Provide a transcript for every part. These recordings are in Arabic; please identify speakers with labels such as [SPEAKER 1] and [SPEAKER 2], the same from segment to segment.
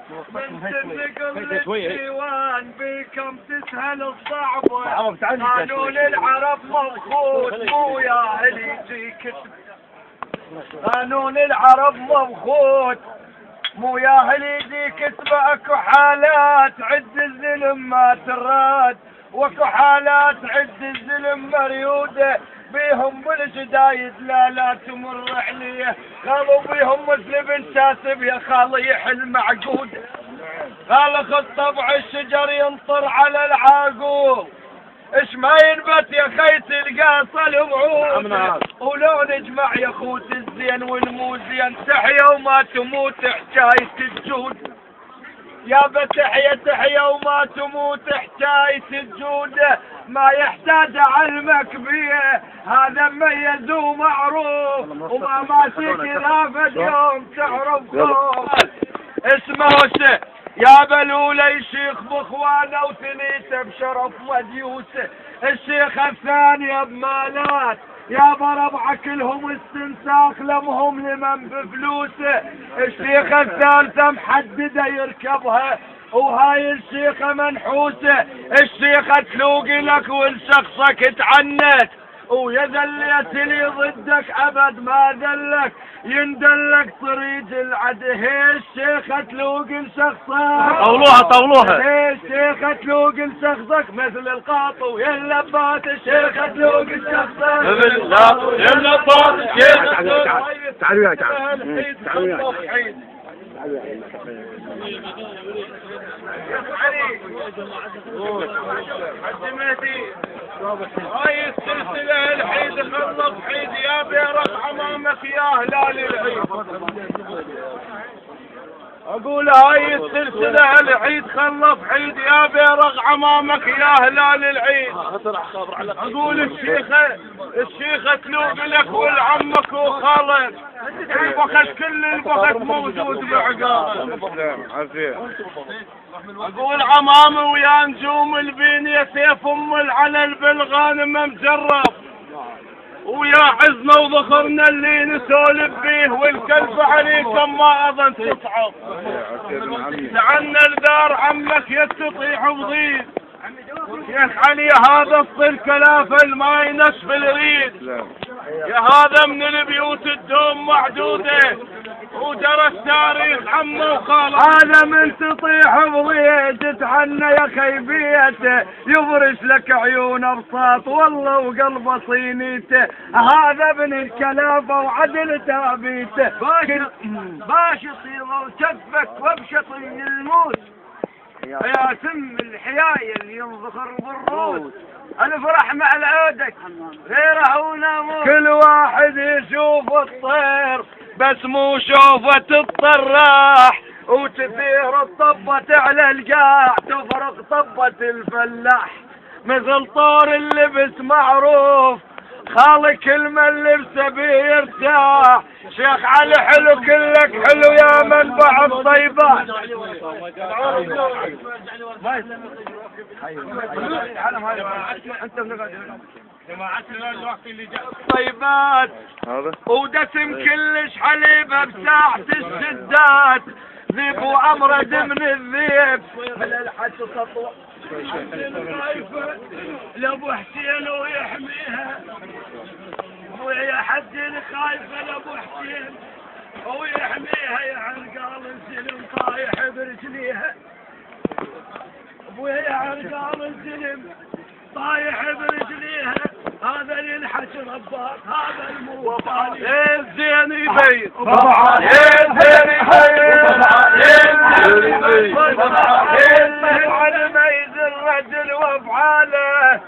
[SPEAKER 1] من تنقل الديوان بكم تسهل الصعبة. قانون العرب مبخوت مو يا اللي يجيك. قانون العرب مبخوت مو يا اللي يجيك اتبعك حالات عد الظلم ما تراد. وكو حالات عد الظلم مريوده بيهم بالجدايد لا تمر عليه. قالوا بيهم مثل بنت ساسب يا خالي يحل معقوده. قال خذ طبع الشجر ينطر على العاقول. اش ما ينبت يا خي تلقى صلب عود. ولو نجمع يا خوت الزين والمو زين تحيا وما تموت حكاية الجود. يا تحيا وما تموت حكاية الجود. ما يحتاج علمك بيه هذا مميز ومعروف. وما ماشي خلافة يوم تعرفهم. اسمه يا بلولي شيخ بخوانه وثنيته بشرف مديوسه. الشيخ الثاني بمالات يا بربع كلهم استنساخ لمهم لمن بفلوسه. الشيخ الثالثة محددة يركبها وهاي الشيخة منحوسة. الشيخة تلوقي لك والشخصك تعنت ويذليت اللي ضدك ابد ما ذلك يندلك طريق العدل. هي الشيخة تلوق لشخصك
[SPEAKER 2] طولوها
[SPEAKER 1] هي الشيخة تلوق لشخصك مثل القاط ويا اللبات. الشيخة تلوق لشخصك
[SPEAKER 2] مثل القاط ويا اللبات.
[SPEAKER 1] تعالوا يا تعالوا هاي السلسلة الحيد خلص حيد يا بيرق امامك يا هلال العيد. اقول هاي السلسلة العيد خلص حيد يا بيرق امامك يا هلال العيد. اقول الشيخة تلوق لك والعمك وخالك البخت كل البخت موجود بعقارك. اقول عمامي ويا نجوم البين يا سيف ام العلل بالغانم مجرب. ويا عزنا وظهرنا اللي نسولف بيه والكلب عليكم ما اظن تصعب. لعنا الدار عمك يستطيع وضيد يا علي هذا الصل كلافل ما ينشف الريد. يا هذا من البيوت الدوم معدوده وجرى التاريخ عمه وخاله. هذا من تطيح بضيج تحنى يا خي بيته يبرش لك عيونه بساط والله وقلبه صينيته. هذا ابن الكلافه وعدل تابيته. باش يصير وكفك وبشطي الموت يا سم الحياية اللي ينظخر بالروس. الفرح مع العودك غيره وناموس. كل واحد يشوف الطير بس مو شوفة الطراح. وتثير الطبة على القاع تفرق طبة الفلاح. مثل طور اللبس معروف خالق كل من لبسه بيرتاح. شيخ علي حلو كلك حلو يا منبع الطيبات. الطيبات ودسم كلش حليبه بساعة الشدات. ذيب وامرد من الذيب من الحج سطوة. لابو حسين ويحميها ويا حد خايفه لابو حسين ويحميها يا عرقال السلم طايح برجليها. ابويا يا عرقال السلم طايح برجليها. هذا اللي ينحش رباط هذا الموطن الزين يبين الزين يبين على ميز الرجل وافعاله.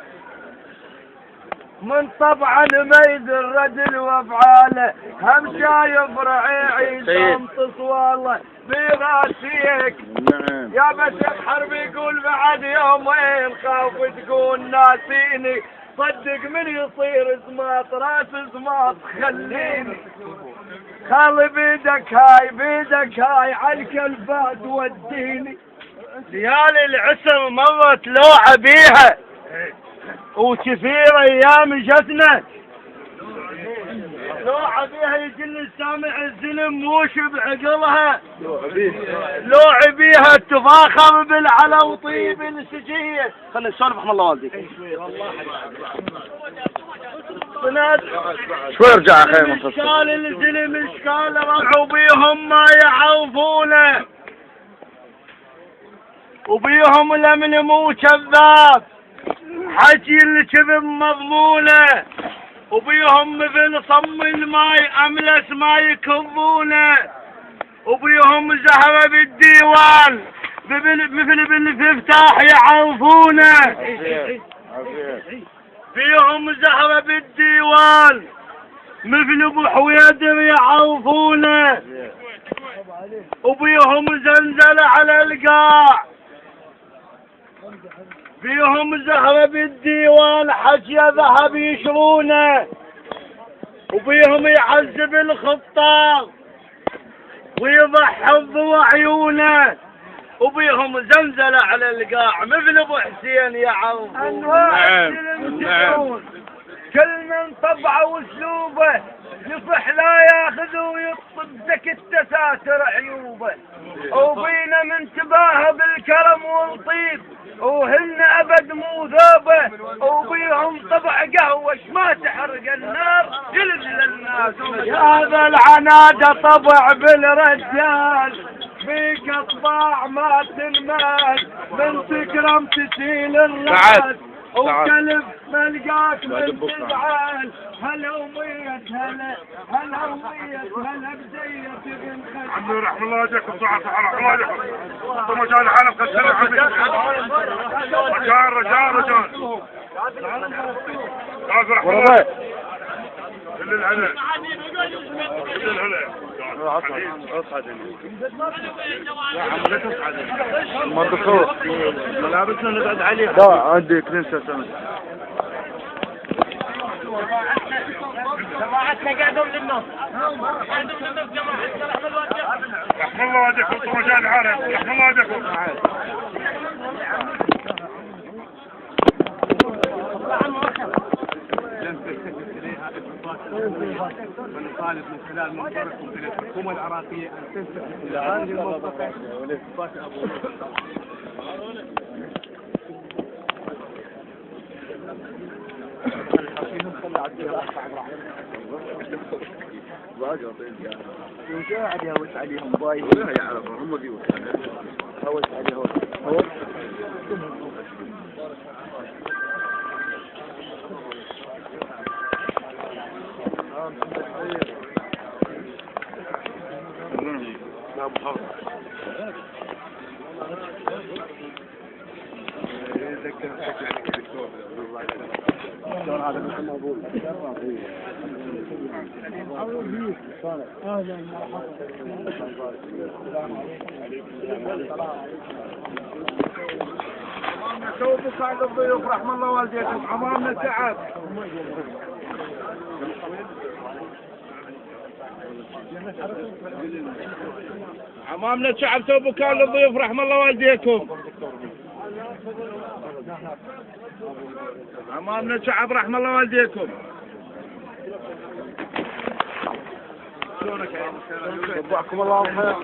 [SPEAKER 1] من طبع الميز الرجل وافعاله هم شايف رعيعي شمطس والله براسيك. يا بس الحرب يقول بعد يومين خاف تقول ناسيني. صدق من يصير زماط راس زماط خليني. خلي بيدك هاي عالكلفات وديني. ليالي العسل مرت لوعة بيها وكثير ايام جتنا لو عبيها يجل السامع الزلم موش بعقلها، لو عبيها تفاخر بالعلا وطيب السجيه.
[SPEAKER 2] خلي نسولف رحم الله والديك. شوي ارجع اخي من
[SPEAKER 1] اشكال الزلم اشكال ربعوا بيهم ما يعرفونه، وبيهم لمن مو كذاب حكي الكذب مضمونه، وبيهم مثل صم الماي املس ما يكظونه، وبيهم زهره بالديوان مثل بالمفتاح يعرفونه، فيهم زهره بالديوان مثل ابو حويدر يعرفونه، وبيهم زنزله على القاع، فيهم زهره بالديوان حكي ذهب يشرونه، وبيهم يعذب الخطار ويضحض عيونه، وبيهم زنزله على القاع مثل ابو حسين يعرف. انواع السلم كل من طبعه واسلوبه يفح لا ياخذ ويطب ذك التساتر عيوبه، وبينا من تباهى بالكرم والطيب وهن ابد مو ذوبه، وبيهم طبع قهوه ما تحرق النار جلد للناس. هذا العناده طبع بالرجال فيك اطباع ما تنمات، من تكرم تسيل الراس وكلب ملقاك من تزعل. هلا وميت هلا وميت هلا بزيت ابن خالد.
[SPEAKER 3] عمي رحم الله وجهكم صحة رحم الله وجهكم. انتم رجال حالة مكسرين عمي. رجال رحم الله. كل الهلا كل الهلا. اصعد يا عم لا تصعد.
[SPEAKER 2] المنطقة
[SPEAKER 3] ملابسنا نقعد عليها.
[SPEAKER 2] لا عندي كنيسة سنة.
[SPEAKER 1] جماعتنا قاعدوا للنص.
[SPEAKER 3] رحم الله وجهكم انتم رجال حالة. رحم الله وجهكم.
[SPEAKER 4] ونطالب من خلال منظركم الى الحكومه العراقيه ان تنتبه الى هذه المنطقه والاثبات
[SPEAKER 2] قاعد يهوس عليهم ضايع يعرفوا هم بيوت هوس عليهم
[SPEAKER 1] توبك على الضيوف رحم الله والديكم. امامنا سعد. امامنا شعب توبك على الضيوف رحم الله والديكم. امامنا شعب رحم الله والديكم.
[SPEAKER 2] صبحكم الله بالخير.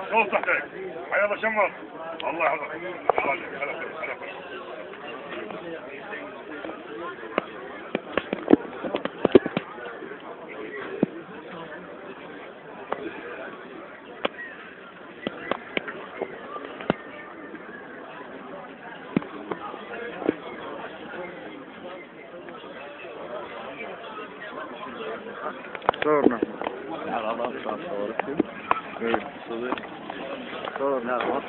[SPEAKER 3] شلون صحتك؟ حيا الله شمر. الله يحفظك.
[SPEAKER 2] صورنا صورنا صورنا